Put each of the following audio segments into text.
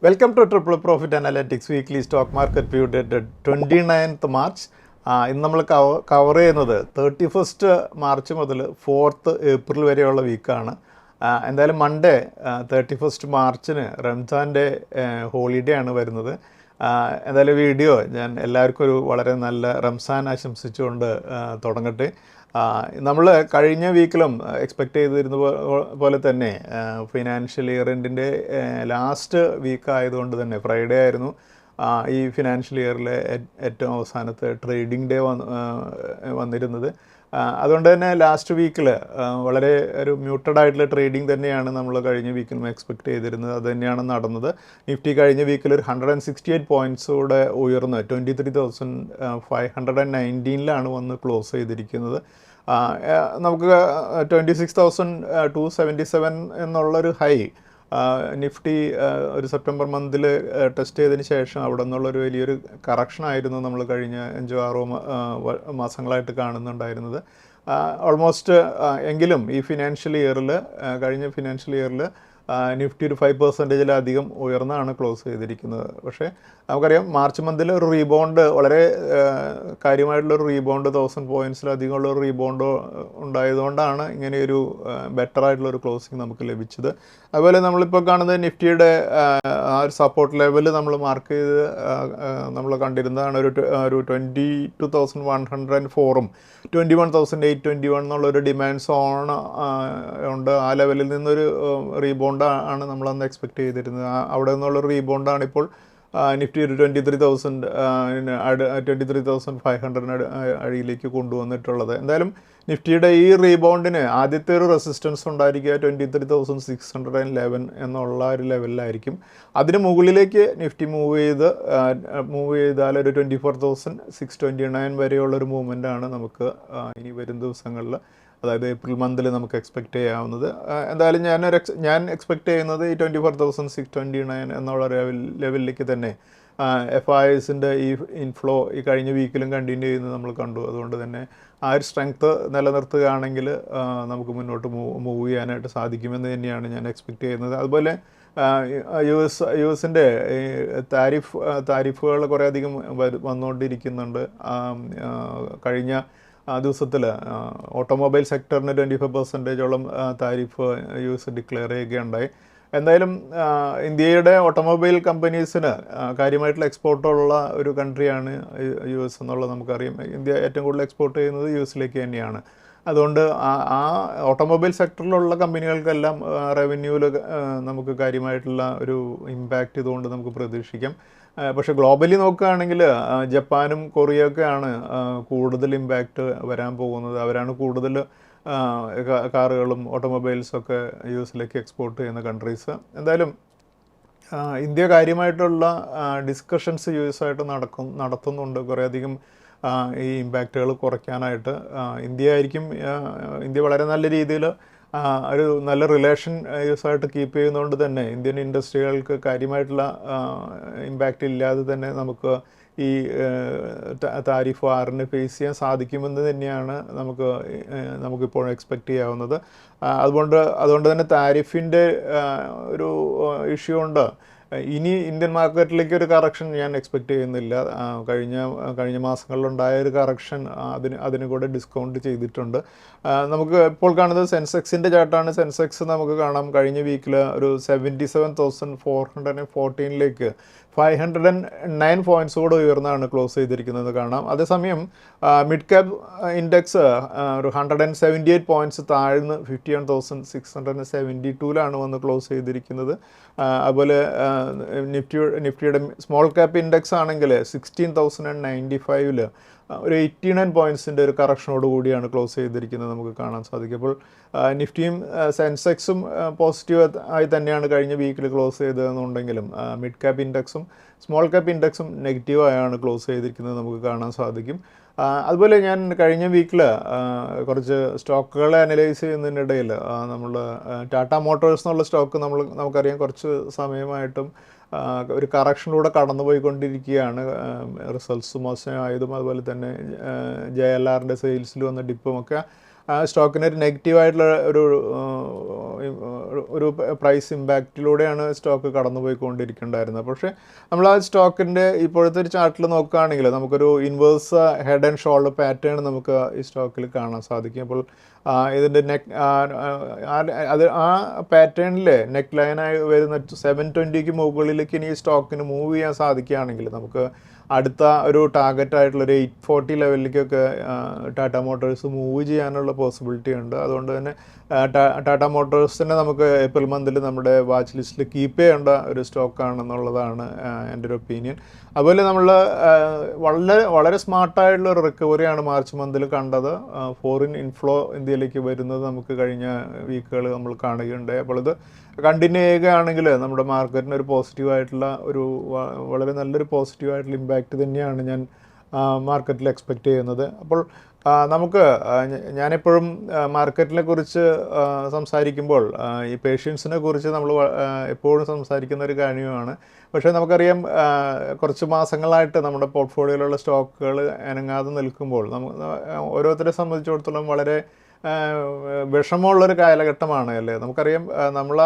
Welcome to Triple Profit Analytics Weekly Stock Market View dated 29th March. ഇന്ന് നമ്മൾ cover ചെയ്യുന്നത് 31st March മുതൽ 4th April വരെയുള്ള വീക്കാണ്. എന്തായാലും മൺഡേ 31st മാർച്ചിന് റംസാൻ്റെ ഹോളിഡേ ആണ് വരുന്നത്. എന്തായാലും വീഡിയോ ഞാൻ എല്ലാവർക്കും ഒരു വളരെ നല്ല റംസാൻ ആശംസിച്ചുകൊണ്ട് തുടങ്ങട്ടെ. നമ്മൾ കഴിഞ്ഞ വീക്കിലും എക്സ്പെക്റ്റ് ചെയ്തിരുന്ന പോലെ തന്നെ ഫിനാൻഷ്യൽ ഇയർ എൻഡിൻ്റെ ലാസ്റ്റ് വീക്ക് ആയതുകൊണ്ട് തന്നെ ഫ്രൈഡേ ആയിരുന്നു ഈ ഫിനാൻഷ്യൽ ഇയറിലെ ഏറ്റവും അവസാനത്തെ ട്രേഡിംഗ് ഡേ വന്നിരുന്നത്. അതുകൊണ്ട് തന്നെ ലാസ്റ്റ് വീക്കിൽ വളരെ ഒരു മ്യൂട്ടഡ് ആയിട്ടുള്ള ട്രേഡിംഗ് തന്നെയാണ് നമ്മൾ കഴിഞ്ഞ വീക്കിലും എക്സ്പെക്റ്റ് ചെയ്തിരുന്നത്. അത് തന്നെയാണ് നടന്നത്. നിഫ്റ്റി കഴിഞ്ഞ വീക്കിൽ ഒരു 168 പോയിൻറ്റ്സോടെ ഉയർന്ന് 23,519 വന്ന് ക്ലോസ് ചെയ്തിരിക്കുന്നത്. നമുക്ക് 26,277 എന്നുള്ളൊരു ഹൈ നിഫ്റ്റി ഒരു സെപ്റ്റംബർ മന്തിൽ ടെസ്റ്റ് ചെയ്തതിന് ശേഷം അവിടെ നിന്നുള്ളൊരു വലിയൊരു കറക്ഷനായിരുന്നു നമ്മൾ കഴിഞ്ഞ 5-6 മാസങ്ങളായിട്ട് കാണുന്നുണ്ടായിരുന്നത്. ഓൾമോസ്റ്റ് എങ്കിലും ഈ ഫിനാൻഷ്യൽ ഇയറിൽ കഴിഞ്ഞ ഫിനാൻഷ്യൽ ഇയറിൽ നിഫ്റ്റി ഒരു 5% ഉയർന്നാണ് ക്ലോസ് ചെയ്തിരിക്കുന്നത്. പക്ഷേ നമുക്കറിയാം മാർച്ച് മന്തിൽ ഒരു റീബൗണ്ട് വളരെ കാര്യമായിട്ടുള്ളൊരു റീബൗണ്ട് 1000 പോയിൻറ്റ്സിലധികമുള്ള ഒരു റീബൗണ്ട് ഉണ്ടായതുകൊണ്ടാണ് ഇങ്ങനെയൊരു ബെറ്റർ ആയിട്ടുള്ളൊരു ക്ലോസിങ് നമുക്ക് ലഭിച്ചത്. അതുപോലെ നമ്മളിപ്പോൾ കാണുന്നത് നിഫ്റ്റിയുടെ ആ ഒരു സപ്പോർട്ട് ലെവൽ നമ്മൾ മാർക്ക് ചെയ്ത് നമ്മൾ കണ്ടിരുന്നതാണ് ഒരു 22,104ഉം 21,821 എന്നുള്ളൊരു ഡിമാൻഡ് സോൺ ഉണ്ട്. ആ ലെവലിൽ നിന്നൊരു റീബൗണ്ട് ആണ് നമ്മളന്ന് എക്സ്പെക്റ്റ് ചെയ്തിരുന്നത്. അവിടെ നിന്നുള്ളൊരു റീബൗണ്ടാണ് ഇപ്പോൾ നിഫ്റ്റി ഒരു 23,500 അടിയിലേക്ക് കൊണ്ടുവന്നിട്ടുള്ളത്. എന്തായാലും നിഫ്റ്റിയുടെ ഈ റീബൗണ്ടിന് ആദ്യത്തെ ഒരു റെസിസ്റ്റൻസ് ഉണ്ടായിരിക്കുക 23,611 എന്നുള്ള ഒരു ലെവലിലായിരിക്കും. അതിന് മുകളിലേക്ക് നിഫ്റ്റി മൂവ് ചെയ്താൽ ഒരു 24,629 വരെയുള്ളൊരു മൂവ്മെൻ്റാണ് നമുക്ക് ഇനി വരും ദിവസങ്ങളിൽ, അതായത് ഏപ്രിൽ മന്തിൽ നമുക്ക് എക്സ്പെക്റ്റ് ചെയ്യാവുന്നത്. എന്തായാലും ഞാൻ എക്സ്പെക്റ്റ് ചെയ്യുന്നത് ഈ 24,629 എന്നുള്ള ലെവലിലേക്ക് തന്നെ FISൻ്റെ ഈ ഇൻഫ്ലോ ഈ കഴിഞ്ഞ വീക്കിലും കണ്ടിന്യൂ ചെയ്യുന്നത് നമ്മൾ കണ്ടു. അതുകൊണ്ട് തന്നെ ആ ഒരു സ്ട്രെങ്ത്ത് നിലനിർത്തുകയാണെങ്കിൽ നമുക്ക് മുന്നോട്ട് മൂവ് ചെയ്യാനായിട്ട് സാധിക്കുമെന്ന് തന്നെയാണ് ഞാൻ എക്സ്പെക്റ്റ് ചെയ്യുന്നത്. അതുപോലെ യു എസിൻ്റെ താരിഫുകൾ കുറേയധികം വന്നുകൊണ്ടിരിക്കുന്നുണ്ട്. കഴിഞ്ഞ ദിവസത്തിൽ ഓട്ടോമൊബൈൽ സെക്ടറിന് 25% താരിഫ് യു എസ് ഡിക്ലെയർ ചെയ്യുകയുണ്ടായി. എന്തായാലും ഇന്ത്യയുടെ ഓട്ടോമൊബൈൽ കമ്പനീസിന് കാര്യമായിട്ടുള്ള എക്സ്പോർട്ടുള്ള ഒരു കൺട്രിയാണ് യു എസ് എന്നുള്ളത് നമുക്കറിയാം. ഇന്ത്യ ഏറ്റവും കൂടുതൽ എക്സ്പോർട്ട് ചെയ്യുന്നത് യു എസിലേക്ക് തന്നെയാണ്. അതുകൊണ്ട് ആ ഓട്ടോമൊബൈൽ സെക്ടറിലുള്ള കമ്പനികൾക്കെല്ലാം റവന്യൂവിൽ നമുക്ക് കാര്യമായിട്ടുള്ള ഒരു ഇമ്പാക്റ്റ് ഇതുകൊണ്ട് നമുക്ക് പ്രതീക്ഷിക്കാം. പക്ഷേ ഗ്ലോബലി നോക്കുകയാണെങ്കിൽ ജപ്പാനും കൊറിയയൊക്കെയാണ് കൂടുതൽ ഇമ്പാക്റ്റ് വരാൻ പോകുന്നത്. അവരാണ് കൂടുതൽ കാറുകളും ഓട്ടോമൊബൈൽസൊക്കെ യു എസിലേക്ക് എക്സ്പോർട്ട് ചെയ്യുന്ന കൺട്രീസ്. എന്തായാലും ഇന്ത്യ കാര്യമായിട്ടുള്ള ഡിസ്കഷൻസ് യു എസ് ആയിട്ട് നടത്തുന്നുണ്ട് കുറേയധികം ഈ ഇമ്പാക്റ്റുകൾ കുറയ്ക്കാനായിട്ട്. ഇന്ത്യ വളരെ നല്ല രീതിയിൽ ഒരു നല്ല റിലേഷൻ യു എസ് ആയിട്ട് കീപ്പ് ചെയ്യുന്നതുകൊണ്ട് തന്നെ ഇന്ത്യൻ ഇൻഡസ്ട്രികൾക്ക് കാര്യമായിട്ടുള്ള ഇമ്പാക്റ്റ് ഇല്ലാതെ തന്നെ നമുക്ക് ഈ താരിഫ് വാറിന് ഫേസ് ചെയ്യാൻ സാധിക്കുമെന്ന് തന്നെയാണ് നമുക്കിപ്പോൾ എക്സ്പെക്റ്റ് ചെയ്യാവുന്നത്. അതുകൊണ്ട് തന്നെ താരിഫിൻ്റെ ഒരു ഇഷ്യൂ ഉണ്ട്. ഇനി ഇന്ത്യൻ മാർക്കറ്റിലേക്ക് ഒരു കറക്ഷൻ ഞാൻ എക്സ്പെക്റ്റ് ചെയ്യുന്നില്ല. കഴിഞ്ഞ മാസങ്ങളിലുണ്ടായ ഒരു കറക്ഷൻ അതിന് കൂടെ ഡിസ്കൗണ്ട് ചെയ്തിട്ടുണ്ട്. നമുക്ക് ഇപ്പോൾ കാണുന്നത് സെൻസെക്സിൻ്റെ ചാർട്ടാണ്. സെൻസെക്സ് നമുക്ക് കാണാം കഴിഞ്ഞ വീക്കിൽ ഒരു 77,414ലേക്ക് 509 പോയിൻറ്റ്സ് കൂടെ ഉയർന്നാണ് ക്ലോസ് ചെയ്തിരിക്കുന്നത് കാണാം. അതേസമയം മിഡ് ക്യാപ് ഇൻഡെക്സ് ഒരു 178 പോയിൻറ്റ്സ് താഴ്ന്ന് 51,672 വന്ന് ക്ലോസ് ചെയ്തിരിക്കുന്നത്. അതുപോലെ നിഫ്റ്റിയുടെ സ്മോൾ ക്യാപ്പ് ഇൻഡെക്സ് ആണെങ്കിൽ 16,095 ഒരു 89 പോയിൻറ്റ്സിൻ്റെ ഒരു കറക്ഷനോട് കൂടിയാണ് ക്ലോസ് ചെയ്തിരിക്കുന്നത് നമുക്ക് കാണാൻ സാധിക്കും. അപ്പോൾ നിഫ്റ്റിയും സെൻസെക്സും പോസിറ്റീവ് ആയി തന്നെയാണ് കഴിഞ്ഞ വീക്കിൽ ക്ലോസ് ചെയ്തതെന്നുണ്ടെങ്കിലും മിഡ് ക്യാപ്പ് ഇൻഡെക്സും സ്മോൾ ക്യാപ്പ് ഇൻഡെക്സും നെഗറ്റീവായാണ് ക്ലോസ് ചെയ്തിരിക്കുന്നത് നമുക്ക് കാണാൻ സാധിക്കും. അതുപോലെ ഞാൻ കഴിഞ്ഞ വീക്കിൽ കുറച്ച് സ്റ്റോക്കുകളെ അനലൈസ് ചെയ്യുന്നതിനിടയിൽ നമ്മൾ ടാറ്റ മോട്ടോഴ്സ് എന്നുള്ള സ്റ്റോക്ക് നമുക്കറിയാം കുറച്ച് സമയമായിട്ടും ഒരു കറക്ഷനിലൂടെ കടന്നുപോയിക്കൊണ്ടിരിക്കുകയാണ്. റിസൾട്ട്സ് മോശമായതും അതുപോലെ തന്നെ JLRൻ്റെ സെയിൽസിൽ വന്ന ഡിപ്പുമൊക്കെ സ്റ്റോക്കിന് ഒരു നെഗറ്റീവായിട്ടുള്ള ഒരു ഒരു പ്രൈസ് ഇമ്പാക്റ്റിലൂടെയാണ് സ്റ്റോക്ക് കടന്നു പോയിക്കൊണ്ടിരിക്കേണ്ടായിരുന്നത്. പക്ഷേ നമ്മൾ ആ സ്റ്റോക്കിൻ്റെ ഇപ്പോഴത്തെ ഒരു ചാർട്ടിൽ നോക്കുകയാണെങ്കിൽ നമുക്കൊരു inverse head and shoulder pattern നമുക്ക് ഈ സ്റ്റോക്കിൽ കാണാൻ സാധിക്കും. അപ്പോൾ ഇതിൻ്റെ അത് ആ പാറ്റേണിൽ നെക്ക് ലൈനായി വരുന്ന 720 മുകളിലേക്ക് ഇനി ഈ സ്റ്റോക്കിന് മൂവ് ചെയ്യാൻ സാധിക്കുകയാണെങ്കിൽ നമുക്ക് അടുത്ത ഒരു ടാർഗറ്റായിട്ടുള്ളൊരു 840 ലെവലിലേക്കൊക്കെ ടാറ്റ മോട്ടോഴ്സ് മൂവ് ചെയ്യാനുള്ള പോസിബിലിറ്റി ഉണ്ട്. അതുകൊണ്ട് തന്നെ ടാറ്റ മോട്ടോഴ്സിനെ നമുക്ക് ഏപ്രിൽ മന്തിൽ നമ്മുടെ വാച്ച് ലിസ്റ്റിൽ കീപ്പ് ചെയ്യേണ്ട ഒരു സ്റ്റോക്കാണെന്നുള്ളതാണ് എൻ്റെ ഒരു ഒപ്പീനിയൻ. അതുപോലെ നമ്മൾ വളരെ സ്മാർട്ടായിട്ടുള്ള ഒരു റിക്കവറിയാണ് മാർച്ച് മന്തിൽ കണ്ടത്. ഫോറിൻ ഇൻഫ്ലോ ഇന്ത്യയിലേക്ക് വരുന്നത് നമുക്ക് കഴിഞ്ഞ വീക്കുകൾ നമ്മൾ കാണുകയുണ്ടായി. അപ്പോൾ ഇത് കണ്ടിന്യൂ ചെയ്യുകയാണെങ്കിൽ നമ്മുടെ മാർക്കറ്റിന് ഒരു പോസിറ്റീവായിട്ടുള്ള വളരെ നല്ലൊരു പോസിറ്റീവായിട്ടുള്ള ഇമ്പാക്റ്റ് തന്നെയാണ് ഞാൻ മാർക്കറ്റിൽ എക്സ്പെക്റ്റ് ചെയ്യുന്നത്. അപ്പോൾ നമുക്ക് ഞാനെപ്പോഴും മാർക്കറ്റിനെ കുറിച്ച് സംസാരിക്കുമ്പോൾ ഈ പേഷ്യൻസിനെ കുറിച്ച് നമ്മൾ എപ്പോഴും സംസാരിക്കുന്ന ഒരു കാര്യമാണ്. പക്ഷേ നമുക്കറിയാം കുറച്ച് മാസങ്ങളായിട്ട് നമ്മുടെ പോർട്ട്ഫോളിയോയിലുള്ള സ്റ്റോക്കുകൾ അനങ്ങാതെ നിൽക്കുമ്പോൾ ഓരോരുത്തരെ സംബന്ധിച്ചിടത്തോളം വളരെ വിഷമമുള്ളൊരു കാലഘട്ടമാണ് അല്ലേ. നമുക്കറിയാം നമ്മൾ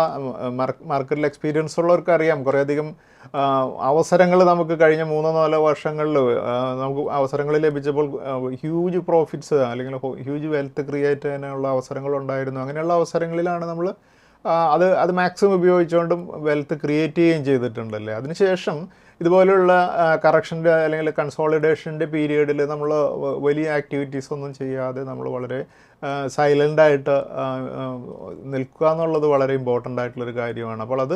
മാർക്കറ്റിൽ എക്സ്പീരിയൻസ് ഉള്ളവർക്കറിയാം കുറേയധികം അവസരങ്ങൾ നമുക്ക് കഴിഞ്ഞ 3-4 വർഷങ്ങളിൽ നമുക്ക് അവസരങ്ങൾ ലഭിച്ചപ്പോൾ ഹ്യൂജ് പ്രോഫിറ്റ്സ് അല്ലെങ്കിൽ ഹ്യൂജ് വെൽത്ത് ക്രിയേറ്റ് ചെയ്യാനുള്ള അവസരങ്ങളുണ്ടായിരുന്നു. അങ്ങനെയുള്ള അവസരങ്ങളിലാണ് നമ്മൾ അത് മാക്സിമം ഉപയോഗിച്ചുകൊണ്ടും വെൽത്ത് ക്രിയേറ്റ് ചെയ്യുകയും ചെയ്തിട്ടുണ്ടല്ലേ. അതിനുശേഷം ഇതുപോലെയുള്ള കറക്ഷൻ്റെ അല്ലെങ്കിൽ കൺസോളിഡേഷൻ്റെ പീരിയഡിൽ നമ്മൾ വലിയ ആക്ടിവിറ്റീസ് ഒന്നും ചെയ്യാതെ നമ്മൾ വളരെ സൈലൻ്റായിട്ട് നിൽക്കുക എന്നുള്ളത് വളരെ ഇമ്പോർട്ടൻ്റ് ആയിട്ടുള്ളൊരു കാര്യമാണ്. അപ്പോൾ അത്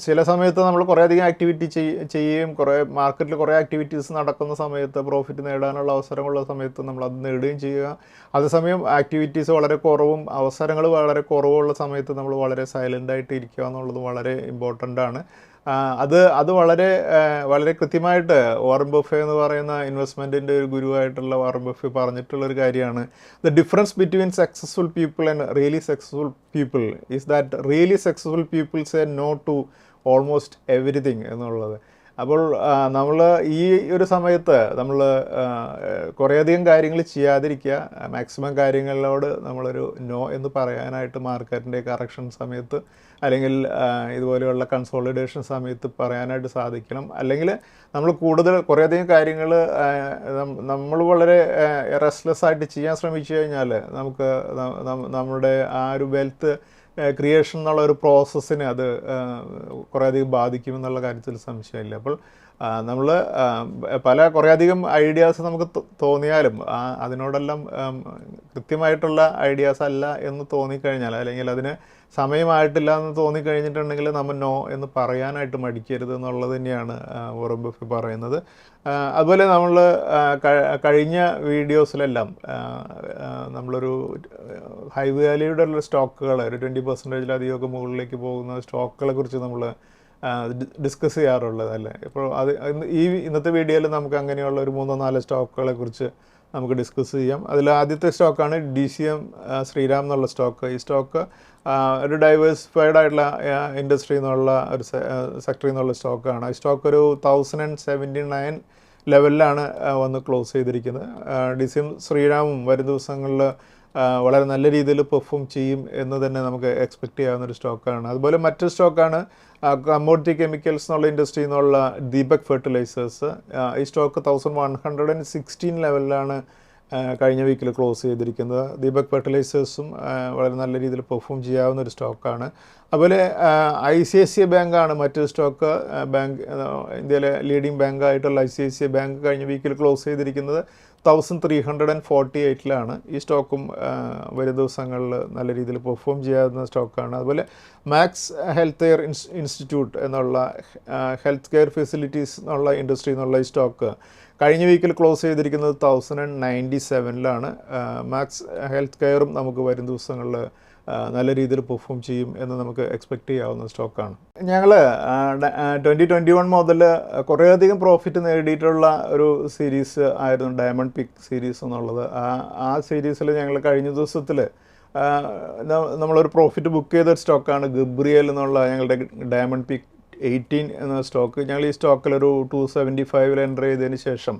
ചില സമയത്ത് നമ്മൾ കുറേയധികം ആക്ടിവിറ്റി ചെയ്യുകയും മാർക്കറ്റിൽ കുറേ ആക്ടിവിറ്റീസ് നടക്കുന്ന സമയത്ത് പ്രോഫിറ്റ് നേടാനുള്ള അവസരമുള്ള സമയത്ത് നമ്മൾ അത് നേടുകയും ചെയ്യുക. അതേസമയം ആക്ടിവിറ്റീസ് വളരെ കുറവും അവസരങ്ങൾ വളരെ കുറവുള്ള സമയത്ത് നമ്മൾ വളരെ സൈലൻ്റായിട്ട് ഇരിക്കുക എന്നുള്ളത് വളരെ ഇമ്പോർട്ടൻ്റ് ആണ്. അത് വളരെ കൃത്യമായിട്ട് വാറൻ ബഫെ എന്ന് പറയുന്ന ഇൻവെസ്റ്റ്മെൻറ്റിൻ്റെ ഒരു ഗുരുവായിട്ടുള്ള വാറൻ ബഫെ പറഞ്ഞിട്ടുള്ളൊരു കാര്യമാണ്. The difference between successful people and really successful people is that really successful people say no to almost everything എന്നുള്ളത്. അപ്പോൾ നമ്മൾ ഈ ഒരു സമയത്ത് നമ്മൾ കുറേയധികം കാര്യങ്ങൾ ചെയ്യാതിരിക്കുക, മാക്സിമം കാര്യങ്ങളിലോട് നമ്മളൊരു നോ എന്ന് പറയാനായിട്ട് മാർക്കറ്റിൻ്റെ കറക്ഷൻ സമയത്ത് അല്ലെങ്കിൽ ഇതുപോലെയുള്ള കൺസോളിഡേഷൻ സമയത്ത് പറയാനായിട്ട് സാധിക്കണം. അല്ലെങ്കിൽ നമ്മൾ കുറേയധികം കാര്യങ്ങൾ നമ്മൾ വളരെ റെസ്റ്റ്ലെസ് ആയിട്ട് ചെയ്യാൻ ശ്രമിച്ചു കഴിഞ്ഞാൽ നമുക്ക് നമ്മുടെ ആ ഒരു വെൽത്ത് ക്രിയേഷൻ എന്നുള്ള ഒരു പ്രോസസ്സിനെ അത് കുറേയധികം ബാധിക്കുമെന്നുള്ള കാര്യത്തിൽ സംശയമില്ല. അപ്പോൾ നമ്മൾ കുറേയധികം ഐഡിയാസ് നമുക്ക് തോന്നിയാലും അതിനോടെല്ലാം കൃത്യമായിട്ടുള്ള ഐഡിയാസ് അല്ല എന്ന് തോന്നിക്കഴിഞ്ഞാൽ അല്ലെങ്കിൽ അതിന് സമയമായിട്ടില്ല എന്ന് തോന്നിക്കഴിഞ്ഞിട്ടുണ്ടെങ്കിൽ നമ്മൾ നോ എന്ന് പറയാനായിട്ട് മടിക്കരുത് എന്നുള്ളത് തന്നെയാണ് വാറൻ ബഫെ പറയുന്നത്. അതുപോലെ നമ്മൾ കഴിഞ്ഞ വീഡിയോസിലെല്ലാം നമ്മളൊരു ഹൈ വാല്യൂഡ് ഉള്ള സ്റ്റോക്കുകൾ ഒരു 20%-ലധികമൊക്കെ മുകളിലേക്ക് പോകുന്ന സ്റ്റോക്കുകളെ കുറിച്ച് നമ്മൾ ഡിസ്കസ് ചെയ്യാറുള്ളത് അല്ലേ. ഇപ്പോൾ ഇന്നത്തെ വീഡിയോയിൽ നമുക്ക് അങ്ങനെയുള്ള ഒരു 3-4 സ്റ്റോക്കുകളെ കുറിച്ച് നമുക്ക് ഡിസ്കസ് ചെയ്യാം. അതിൽ ആദ്യത്തെ സ്റ്റോക്കാണ് DCM ശ്രീരാം എന്നുള്ള സ്റ്റോക്ക്. ഈ സ്റ്റോക്ക് ഒരു ഡൈവേഴ്സിഫൈഡ് ആയിട്ടുള്ള ഇൻഡസ്ട്രി എന്നുള്ള ഒരു സെക്ടറിൽ നിന്നുള്ള സ്റ്റോക്കാണ്. ഈ സ്റ്റോക്ക് ഒരു 1079 ലെവലിലാണ് വന്ന് ക്ലോസ് ചെയ്തിരിക്കുന്നത്. DCM ശ്രീരാമും വരും ദിവസങ്ങളിൽ വളരെ നല്ല രീതിയിൽ പെർഫോം ചെയ്യും എന്ന് തന്നെ നമുക്ക് എക്സ്പെക്റ്റ് ചെയ്യാവുന്നൊരു സ്റ്റോക്കാണ്. അതുപോലെ മറ്റൊരു സ്റ്റോക്കാണ് കമ്മോഡിറ്റി കെമിക്കൽസ് എന്നുള്ള ഇൻഡസ്ട്രി എന്നുള്ള ദീപക് ഫെർട്ടിലൈസേഴ്സ്. ഈ സ്റ്റോക്ക് 1116 ലെവലിലാണ് കഴിഞ്ഞ വീക്കിൽ ക്ലോസ് ചെയ്തിരിക്കുന്നത്. ദീപക് ഫെർട്ടിലൈസേഴ്സും വളരെ നല്ല രീതിയിൽ പെർഫോം ചെയ്യാവുന്ന ഒരു സ്റ്റോക്കാണ്. അതുപോലെ ICICI ബാങ്കാണ് മറ്റൊരു സ്റ്റോക്ക്. ഇന്ത്യയിലെ ലീഡിംഗ് ബാങ്കായിട്ടുള്ള ICICI ബാങ്ക് കഴിഞ്ഞ വീക്കിൽ ക്ലോസ് ചെയ്തിരിക്കുന്നത് 1348 ഈ സ്റ്റോക്കും വരും ദിവസങ്ങളിൽ നല്ല രീതിയിൽ പെർഫോം ചെയ്യാവുന്ന സ്റ്റോക്കാണ്. അതുപോലെ മാക്സ് ഹെൽത്ത് കെയർ ഇൻസ്റ്റിറ്റ്യൂട്ട് എന്നുള്ള ഹെൽത്ത് കെയർ ഫെസിലിറ്റീസ് എന്നുള്ള ഇൻഡസ്ട്രി എന്നുള്ള ഈ സ്റ്റോക്ക് കഴിഞ്ഞ വീക്കിൽ ക്ലോസ് ചെയ്തിരിക്കുന്നത് 1097 മാക്സ് ഹെൽത്ത് കെയറും നമുക്ക് വരും ദിവസങ്ങളിൽ നല്ല രീതിയിൽ പെർഫോം ചെയ്യും എന്ന് നമുക്ക് എക്സ്പെക്റ്റ് ചെയ്യാവുന്ന സ്റ്റോക്കാണ്. ഞങ്ങൾ 2021 മുതൽ കുറേയധികം പ്രോഫിറ്റ് നേടിയിട്ടുള്ള ഒരു സീരീസ് ആയിരുന്നു ഡയമണ്ട് പിക്ക് സീരീസ് എന്നുള്ളത്. ആ സീരീസിൽ ഞങ്ങൾ കഴിഞ്ഞ ദിവസത്തിൽ നമ്മളൊരു പ്രോഫിറ്റ് ബുക്ക് ചെയ്ത സ്റ്റോക്കാണ് ഗബ്രിയേൽ എന്നുള്ള ഞങ്ങളുടെ ഡയമണ്ട് പിക്ക് 18 എന്ന സ്റ്റോക്ക്, ഞങ്ങൾ ഈ സ്റ്റോക്കിലൊരു 275 എൻ്റർ ചെയ്തതിന് ശേഷം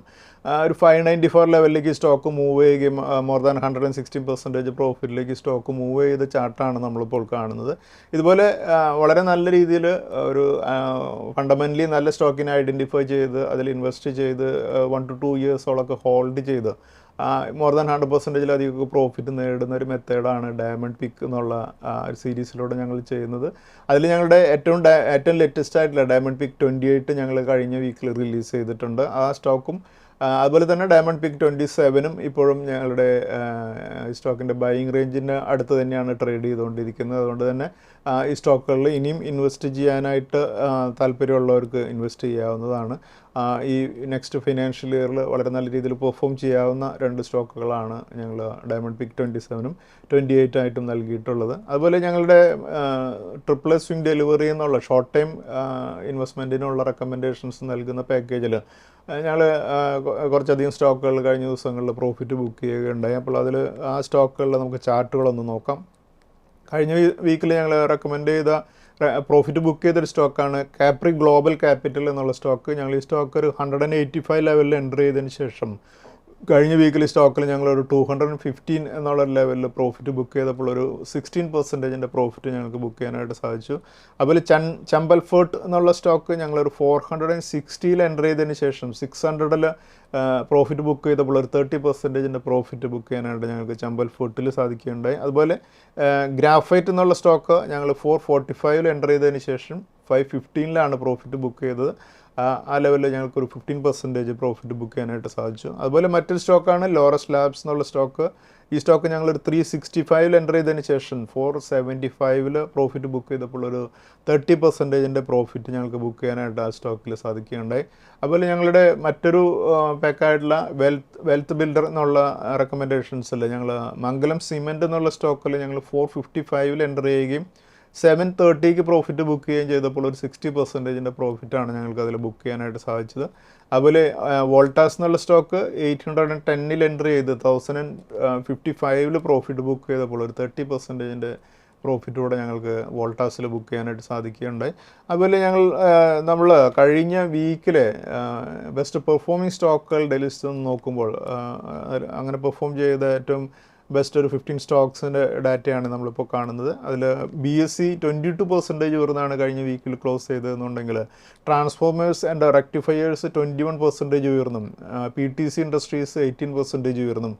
ഒരു 594 ലെവലിലേക്ക് സ്റ്റോക്ക് മൂവ് ചെയ്യുകയും മോർ ദാൻ 116% പ്രോഫിറ്റിലേക്ക് സ്റ്റോക്ക് മൂവ് ചെയ്ത ചാർട്ടാണ് നമ്മളിപ്പോൾ കാണുന്നത്. ഇതുപോലെ വളരെ നല്ല രീതിയിൽ ഒരു ഫണ്ടമെൻ്റലി നല്ല സ്റ്റോക്കിനെ ഐഡൻറ്റിഫൈ ചെയ്ത് അതിൽ ഇൻവെസ്റ്റ് ചെയ്ത് 1 to 2 ഇയേഴ്സോളൊക്കെ ഹോൾഡ് ചെയ്ത് മോർ ദാൻ 100%-ലധികം പ്രോഫിറ്റ് നേടുന്ന ഒരു മെത്തേഡാണ് ഡയമണ്ട് പിക്ക് എന്നുള്ള ഒരു സീരീസിലൂടെ ഞങ്ങൾ ചെയ്യുന്നത്. അതിൽ ഞങ്ങളുടെ ഏറ്റവും ലേറ്റസ്റ്റ് ആയിട്ടുള്ള ഡയമണ്ട് പിക്ക് 28 ഞങ്ങൾ കഴിഞ്ഞ വീക്കിൽ റിലീസ് ചെയ്തിട്ടുണ്ട്. ആ സ്റ്റോക്കും അതുപോലെ തന്നെ ഡയമണ്ട് പിക്ക് 27ഉം ഇപ്പോഴും ഞങ്ങളുടെ സ്റ്റോക്കിൻ്റെ ബൈയിങ് റേഞ്ചിന് അടുത്ത് തന്നെയാണ് ട്രേഡ് ചെയ്തുകൊണ്ടിരിക്കുന്നത്. അതുകൊണ്ട് തന്നെ ഈ സ്റ്റോക്കുകളിൽ ഇനിയും ഇൻവെസ്റ്റ് ചെയ്യാനായിട്ട് താല്പര്യമുള്ളവർക്ക് ഇൻവെസ്റ്റ് ചെയ്യാവുന്നതാണ്. ഈ നെക്സ്റ്റ് ഫിനാൻഷ്യൽ ഇയറിൽ വളരെ നല്ല രീതിയിൽ പെർഫോം ചെയ്യാവുന്ന 2 സ്റ്റോക്കുകളാണ് ഞങ്ങൾ ഡയമണ്ട് പിക്ക് 27ഉം 28 ആയിട്ടും നൽകിയിട്ടുള്ളത്. അതുപോലെ ഞങ്ങളുടെ ട്രിപ്പിൾ സ്വിംഗ് ഡെലിവറി എന്നുള്ള ഷോർട്ട് ടൈം ഇൻവെസ്റ്റ്മെൻറ്റിനുള്ള റെക്കമെൻഡേഷൻസ് നൽകുന്ന പാക്കേജിൽ ഞങ്ങൾ കുറച്ചധികം സ്റ്റോക്കുകൾ കഴിഞ്ഞ ദിവസങ്ങളിൽ പ്രോഫിറ്റ് ബുക്ക് ചെയ്യുകയുണ്ടായി. അപ്പോൾ അതിൽ ആ സ്റ്റോക്കുകളിൽ നമുക്ക് ചാർട്ടുകളൊന്ന് നോക്കാം. കഴിഞ്ഞ വീക്കിൽ ഞങ്ങൾ റെക്കമെൻഡ് ചെയ്ത പ്രോഫിറ്റ് ബുക്ക് ചെയ്തൊരു സ്റ്റോക്കാണ് കാപ്രി ഗ്ലോബൽ ക്യാപിറ്റൽ എന്നുള്ള സ്റ്റോക്ക്. ഞങ്ങൾ ഈ സ്റ്റോക്ക് ഒരു 185 ലെവലിൽ എൻ്റർ ചെയ്തതിന് ശേഷം കഴിഞ്ഞ വീക്കിൽ സ്റ്റോക്കിൽ ഞങ്ങളൊരു 215 എന്നുള്ള ലെവലിൽ പ്രോഫിറ്റ് ബുക്ക് ചെയ്തപ്പോൾ ഒരു 16% പ്രോഫിറ്റ് ഞങ്ങൾക്ക് ബുക്ക് ചെയ്യാനായിട്ട് സാധിച്ചു. അതുപോലെ ചമ്പൽ ഫോർട്ട് എന്നുള്ള സ്റ്റോക്ക് ഞങ്ങളൊരു 460 എൻ്റർ ചെയ്തതിന് ശേഷം 600 പ്രോഫിറ്റ് ബുക്ക് ചെയ്തപ്പോൾ ഒരു 30% പ്രോഫിറ്റ് ബുക്ക് ചെയ്യാനായിട്ട് ഞങ്ങൾക്ക് ചമ്പൽ ഫോർട്ടിൽ സാധിക്കുകയുണ്ടായി. അതുപോലെ ഗ്രാഫൈറ്റ് എന്നുള്ള സ്റ്റോക്ക് ഞങ്ങൾ 445 എൻ്റർ ചെയ്തതിന് ശേഷം 515 പ്രോഫിറ്റ് ബുക്ക് ചെയ്തത്. ആ ലെവലിൽ ഞങ്ങൾക്കൊരു 15% പ്രോഫിറ്റ് ബുക്ക് ചെയ്യാനായിട്ട് സാധിച്ചു. അതുപോലെ മറ്റൊരു സ്റ്റോക്കാണ് ലോറസ് ലാബ്സ് എന്നുള്ള സ്റ്റോക്ക്. ഈ സ്റ്റോക്ക് ഞങ്ങളൊരു 365 എൻ്റർ ചെയ്തതിന് ശേഷം 475 പ്രോഫിറ്റ് ബുക്ക് ചെയ്തപ്പോൾ ഒരു 30% പ്രോഫിറ്റ് ഞങ്ങൾക്ക് ബുക്ക് ചെയ്യാനായിട്ട് ആ സ്റ്റോക്കിൽ സാധിക്കുകയുണ്ടായി. അതുപോലെ ഞങ്ങളുടെ മറ്റൊരു പാക്കായിട്ടുള്ള വെൽത്ത് ബിൽഡർ എന്നുള്ള റെക്കമെൻഡേഷൻസിൽ ഞങ്ങൾ മംഗലം സിമെൻറ്റ് എന്നുള്ള സ്റ്റോക്കിൽ ഞങ്ങൾ 455 എൻ്റർ ചെയ്യുകയും 730 പ്രോഫിറ്റ് ബുക്ക് ചെയ്യുകയും ചെയ്തപ്പോൾ ഒരു 60% പ്രോഫിറ്റാണ് ഞങ്ങൾക്ക് അതിൽ ബുക്ക് ചെയ്യാനായിട്ട് സാധിച്ചത്. അതുപോലെ വോൾട്ടാസ് എന്നുള്ള സ്റ്റോക്ക് 810 എൻ്റർ ചെയ്ത് 1055 പ്രോഫിറ്റ് ബുക്ക് ചെയ്തപ്പോൾ ഒരു 30% പ്രോഫിറ്റൂടെ ഞങ്ങൾക്ക് വോൾട്ടാസിൽ ബുക്ക് ചെയ്യാനായിട്ട് സാധിക്കുകയുണ്ടായി. അതുപോലെ നമ്മൾ കഴിഞ്ഞ വീക്കിലെ ബെസ്റ്റ് പെർഫോമിംഗ് സ്റ്റോക്കുകളുടെ ലിസ്റ്റ് നോക്കുമ്പോൾ അങ്ങനെ പെർഫോം ചെയ്ത ഏറ്റവും ബെസ്റ്റ് ഒരു 15 സ്റ്റോക്സിൻ്റെ ഡാറ്റയാണ് നമ്മളിപ്പോൾ കാണുന്നത്. അതിൽ BSE 22% ഉയർന്നാണ് കഴിഞ്ഞ വീക്കിൽ ക്ലോസ് ചെയ്തതെന്നുണ്ടെങ്കിൽ ട്രാൻസ്ഫോമേഴ്സ് ആൻഡ് റെക്ടിഫയേഴ്സ് 21% ഉയർന്നും, PTC ഇൻഡസ്ട്രീസ് 18% ഉയർന്നും,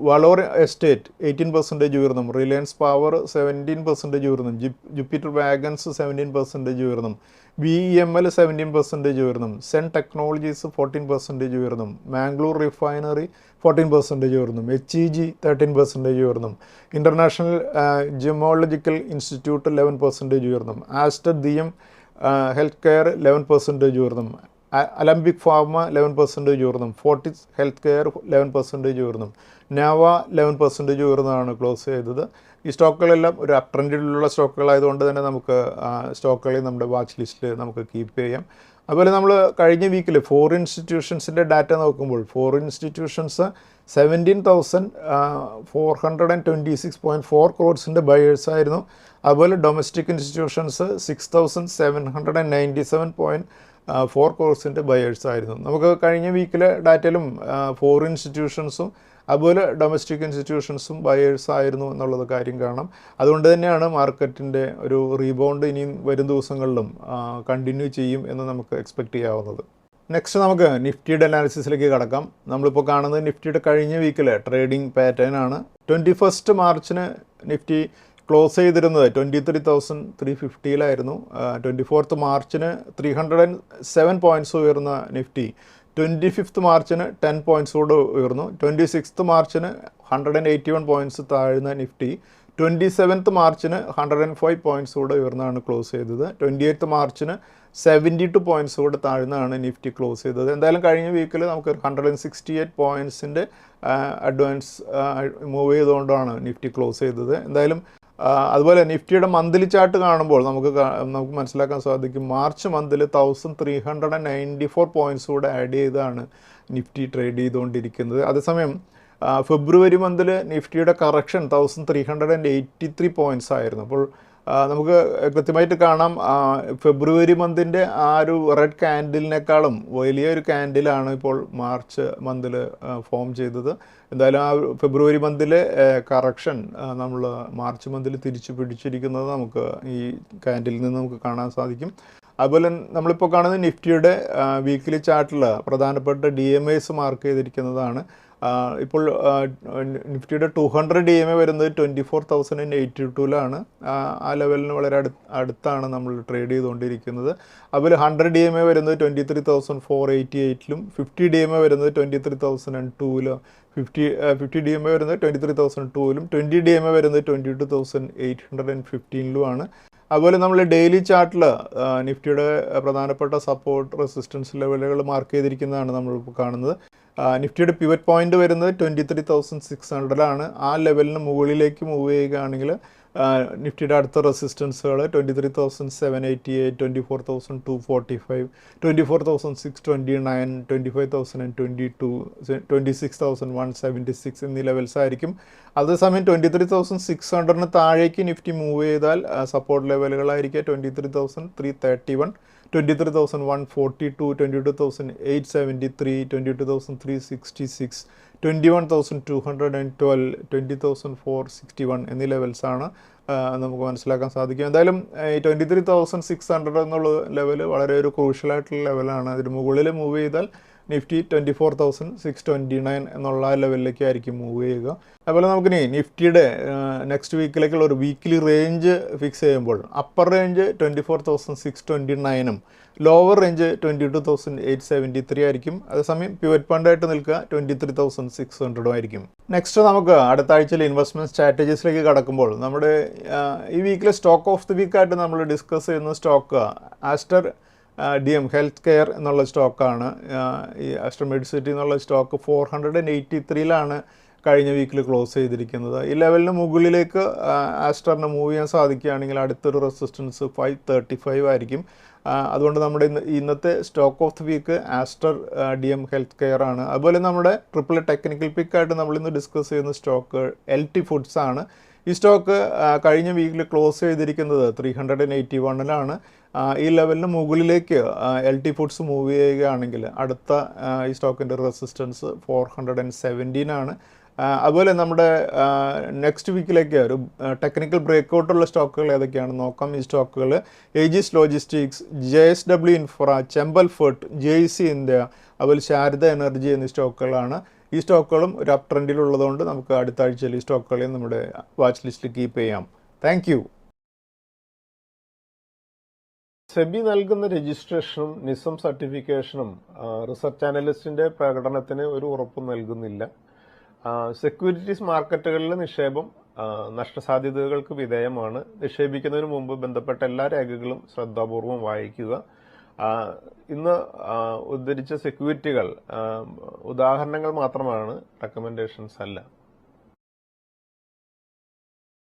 വളോർ എസ്റ്റേറ്റ് 18% ഉയർന്നും, റിലയൻസ് പവർ 17% ഉയർന്നും, ജുപ്പിറ്റർ വാഗൻസ് 17% ഉയർന്നും, BEML 17% ഉയർന്നും, സെൻ ടെക്നോളജീസ് 14% ഉയർന്നും, മാംഗ്ലൂർ റിഫൈനറി 14% ഉയർന്നും, HEG 13% ഉയർന്നും, ഇൻ്റർനാഷണൽ ജിയോളജിക്കൽ ഇൻസ്റ്റിറ്റ്യൂട്ട് 11% ഉയർന്നും, ആസ്റ്റർ ദിയം ഹെൽത്ത് കെയർ 11% ഉയർന്നും, അലംബിക് ഫാർമ 11% ഉയർന്നും, ഫോർട്ടിസ് ഹെൽത്ത് കെയർ 11% ഉയർന്നും, നാവ 11% ഉയർന്നാണ് ക്ലോസ് ചെയ്തത്. ഈ സ്റ്റോക്കുകളെല്ലാം ഒരു അപ് ട്രെൻഡിലുള്ള സ്റ്റോക്കുകളായതുകൊണ്ട് തന്നെ നമുക്ക് സ്റ്റോക്കുകളെ നമ്മുടെ വാച്ച് ലിസ്റ്റിൽ നമുക്ക് കീപ്പ് ചെയ്യാം. അതുപോലെ നമ്മൾ കഴിഞ്ഞ വീക്കിൽ ഫോറിൻ ഇൻസ്റ്റിറ്റ്യൂഷൻസിൻ്റെ ഡാറ്റ നോക്കുമ്പോൾ ഫോറിൻ ഇൻസ്റ്റിറ്റ്യൂഷൻസ് 17,426.4 ക്രോഡ്സിൻ്റെ ബയേഴ്സായിരുന്നു. അതുപോലെ ഡൊമസ്റ്റിക് ഇൻസ്റ്റിറ്റ്യൂഷൻസ് 6,797.4 ക്രോഡ്സിൻ്റെ ബയേഴ്സായിരുന്നു. നമുക്ക് കഴിഞ്ഞ വീക്കിലെ ഡാറ്റയിലും ഫോറിൻ ഇൻസ്റ്റിറ്റ്യൂഷൻസും അതുപോലെ ഡൊമസ്റ്റിക് ഇൻസ്റ്റിറ്റ്യൂഷൻസും ബയേഴ്സ് ആയിരുന്നു എന്നുള്ളത് കാര്യം കാണാം. അതുകൊണ്ട് തന്നെയാണ് മാർക്കറ്റിൻ്റെ ഒരു റീബൗണ്ട് ഇനിയും വരും ദിവസങ്ങളിലും കണ്ടിന്യൂ ചെയ്യും എന്ന് നമുക്ക് എക്സ്പെക്റ്റ് ചെയ്യാവുന്നത്. നെക്സ്റ്റ് നമുക്ക് നിഫ്റ്റിയുടെ അനാലിസിസിലേക്ക് കടക്കാം. നമ്മളിപ്പോൾ കാണുന്നത് നിഫ്റ്റിയുടെ കഴിഞ്ഞ വീക്കിലെ ട്രേഡിംഗ് പാറ്റേൺ ആണ്. 21 മാർച്ചിന് നിഫ്റ്റി ക്ലോസ് ചെയ്തിരുന്നത് 23,350 24th മാർച്ചിന് 307 പോയിൻറ്റ്സ് ഉയർന്ന നിഫ്റ്റി 25th മാർച്ചിന് 10 പോയിൻറ്റ്സ് കൂടെ ഉയർന്നു. 26th മാർച്ചിന് 181 പോയിൻറ്റ്സ് താഴ്ന്ന നിഫ്റ്റി 27th മാർച്ചിന് 105 പോയിൻറ്റ്സ് കൂടെ ഉയർന്നാണ് ക്ലോസ് ചെയ്തത്. 28th മാർച്ചിന് 72 പോയിൻറ്റ്സ് കൂടെ താഴ്ന്നാണ് നിഫ്റ്റി ക്ലോസ് ചെയ്തത്. എന്തായാലും കഴിഞ്ഞ വീക്കിൽ നമുക്ക് 168 പോയിൻറ്റ്സിൻ്റെ അഡ്വാൻസ് മൂവ് ചെയ്തുകൊണ്ടാണ് നിഫ്റ്റി ക്ലോസ് ചെയ്തത്. എന്തായാലും അതുപോലെ നിഫ്റ്റിയുടെ മന്ത്ലി ചാർട്ട് കാണുമ്പോൾ നമുക്ക് മനസ്സിലാക്കാൻ സാധിക്കും മാർച്ച് മന്തിൽ 1394 പോയിൻറ്റ്സ് കൂടെ ആഡ് ചെയ്താണ് നിഫ്റ്റി ട്രേഡ് ചെയ്തുകൊണ്ടിരിക്കുന്നത്. അതേസമയം ഫെബ്രുവരി മന്തിൽ നിഫ്റ്റിയുടെ കറക്ഷൻ 1383 പോയിൻറ്റ്സ് ആയിരുന്നു. അപ്പോൾ നമുക്ക് കൃത്യമായിട്ട് കാണാം ഫെബ്രുവരി മന്തിൻ്റെ ആ ഒരു റെഡ് ക്യാൻഡിലിനേക്കാളും വലിയൊരു ക്യാൻഡിലാണ് ഇപ്പോൾ മാർച്ച് മന്തിൽ ഫോം ചെയ്തത്. എന്തായാലും ആ ഫെബ്രുവരി മന്തിലെ കറക്ഷൻ നമ്മൾ മാർച്ച് മന്തിൽ തിരിച്ചു പിടിച്ചിരിക്കുന്നത് നമുക്ക് ഈ ക്യാൻഡിലിൽ നിന്ന് നമുക്ക് കാണാൻ സാധിക്കും. അതുപോലെ നമ്മളിപ്പോൾ കാണുന്ന നിഫ്റ്റിയുടെ വീക്കിലി ചാർട്ടിൽ പ്രധാനപ്പെട്ട DMAs മാർക്ക് ചെയ്തിരിക്കുന്നതാണ്. ഇപ്പോൾ നിഫ്റ്റിയുടെ 200 DMA വരുന്നത് 24,082 ആ ലെവലിന് വളരെ അടുത്താണ് നമ്മൾ ട്രേഡ് ചെയ്തുകൊണ്ടിരിക്കുന്നത്. അതുപോലെ 100 DMA വരുന്നത് 23,488 50 DMA വരുന്നത് 23,002 50 DMA വരുന്നത് 23,002 20 DMA വരുന്നത് 22,815 അതുപോലെ നമ്മൾ ഡെയിലി ചാർട്ടിൽ നിഫ്റ്റിയുടെ പ്രധാനപ്പെട്ട സപ്പോർട്ട് റെസിസ്റ്റൻസ് ലെവലുകൾ മാർക്ക് ചെയ്തിരിക്കുന്നതാണ് നമ്മളിപ്പോൾ കാണുന്നത്. നിഫ്റ്റിയുടെ പിവറ്റ് പോയിന്റ് വരുന്നത് 23,600 ആ ലെവലിന് മുകളിലേക്ക് മൂവ് ചെയ്യുകയാണെങ്കിൽ നിഫ്റ്റിയുടെ അടുത്ത റെസിസ്റ്റൻസുകൾ 23,788 24,245 24,629 25,022 26,176 എന്നീ ലെവൽസ് ആയിരിക്കും. അതേസമയം 23,600 താഴേക്ക് നിഫ്റ്റി മൂവ് ചെയ്താൽ സപ്പോർട്ട് ലെവലുകളായിരിക്കുക 23,331 23,142 22,873 22,366 21,212 20,461 എന്നീ ലെവൽസാണ് നമുക്ക് മനസ്സിലാക്കാൻ സാധിക്കും. എന്തായാലും ഈ 23,600 എന്നുള്ള ലെവൽ വളരെ ഒരു ക്രൂഷ്യലായിട്ടുള്ള ലെവലാണ്. അതിന് മുകളിൽ മൂവ് ചെയ്താൽ നിഫ്റ്റി 24,629 എന്നുള്ള ലെവലിലേക്ക് ആയിരിക്കും മൂവ് ചെയ്യുക. അതുപോലെ നമുക്കിനി നിഫ്റ്റിയുടെ നെക്സ്റ്റ് വീക്കിലേക്കുള്ള ഒരു വീക്കിലി റേഞ്ച് ഫിക്സ് ചെയ്യുമ്പോൾ അപ്പർ റേഞ്ച് 24,629 ലോവർ റേഞ്ച് 22,873 ആയിരിക്കും. അതേസമയം പിവറ്റ് പോയിന്റായിട്ട് നിൽക്കുക 23,600 ആയിരിക്കും. നെക്സ്റ്റ് നമുക്ക് അടുത്ത ആഴ്ചയിൽ ഇൻവെസ്റ്റ്മെൻറ്റ് സ്ട്രാറ്റജീസിലേക്ക് കടക്കുമ്പോൾ നമ്മുടെ ഈ വീക്കിലെ സ്റ്റോക്ക് ഓഫ് ദി വീക്കായിട്ട് നമ്മൾ ഡിസ്കസ് ചെയ്യുന്ന stock Aster DM health care എന്നുള്ള സ്റ്റോക്കാണ്. ഈ ആസ്റ്റർ മെഡിസിറ്റി എന്നുള്ള സ്റ്റോക്ക് 483 കഴിഞ്ഞ വീക്കിൽ ക്ലോസ് ചെയ്തിരിക്കുന്നത്. ഈ ലെവലിന് മുകളിലേക്ക് ആസ്റ്ററിന് മൂവ് ചെയ്യാൻ സാധിക്കുകയാണെങ്കിൽ അടുത്തൊരു റെസിസ്റ്റൻസ് 535 ആയിരിക്കും. അതുകൊണ്ട് നമ്മുടെ ഇന്നത്തെ stock of the week Aster DM health care ആണ്. അതുപോലെ നമ്മുടെ ട്രിപ്പിൾ ടെക്നിക്കൽ പിക്കായിട്ട് നമ്മളിന്ന് ഡിസ്കസ് ചെയ്യുന്ന സ്റ്റോക്ക് LT ഫുഡ്സ് ആണ്. ഈ സ്റ്റോക്ക് കഴിഞ്ഞ വീക്കിൽ ക്ലോസ് ചെയ്തിരിക്കുന്നത് 381 ഈ ലെവലിന് മുകളിലേക്ക് LT ഫുഡ്സ് മൂവ് ചെയ്യുകയാണെങ്കിൽ അടുത്ത ഈ സ്റ്റോക്കിൻ്റെ റെസിസ്റ്റൻസ് 417 അതുപോലെ നമ്മുടെ നെക്സ്റ്റ് വീക്കിലേക്ക് ഒരു ടെക്നിക്കൽ ബ്രേക്കൗട്ടുള്ള സ്റ്റോക്കുകൾ ഏതൊക്കെയാണെന്ന് നോക്കാം. ഈ സ്റ്റോക്കുകൾ Ageas logistics, JSW infra, Chambal food, JEC India, അതുപോലെ ശാരദ എനർജി എന്നീ സ്റ്റോക്കുകളാണ്. ഈ സ്റ്റോക്കുകളും ഒരു അപ് ട്രെൻഡിലുള്ളതുകൊണ്ട് നമുക്ക് അടുത്ത ആഴ്ചയിൽ ഈ സ്റ്റോക്കുകളെയും നമ്മുടെ വാച്ച് ലിസ്റ്റിൽ കീപ്പ് ചെയ്യാം. Thank you. സെബി നൽകുന്ന രജിസ്ട്രേഷനും നിസം സർട്ടിഫിക്കേഷനും റിസർച്ച് അനലിസ്റ്റിന്റെ പ്രകടനത്തിന് ഒരു ഉറപ്പും നൽകുന്നില്ല. സെക്യൂരിറ്റീസ് മാർക്കറ്റുകളിലെ നിക്ഷേപം നഷ്ടസാധ്യതകൾക്ക് വിധേയമാണ്. നിക്ഷേപിക്കുന്നതിന് മുമ്പ് ബന്ധപ്പെട്ട എല്ലാ രേഖകളും ശ്രദ്ധാപൂർവം വായിക്കുക. ഇന്ന് ഉദ്ധരിച്ച സെക്യൂരിറ്റികൾ ഉദാഹരണങ്ങൾ മാത്രമാണ്, റെക്കമെൻഡേഷൻസ് അല്ല.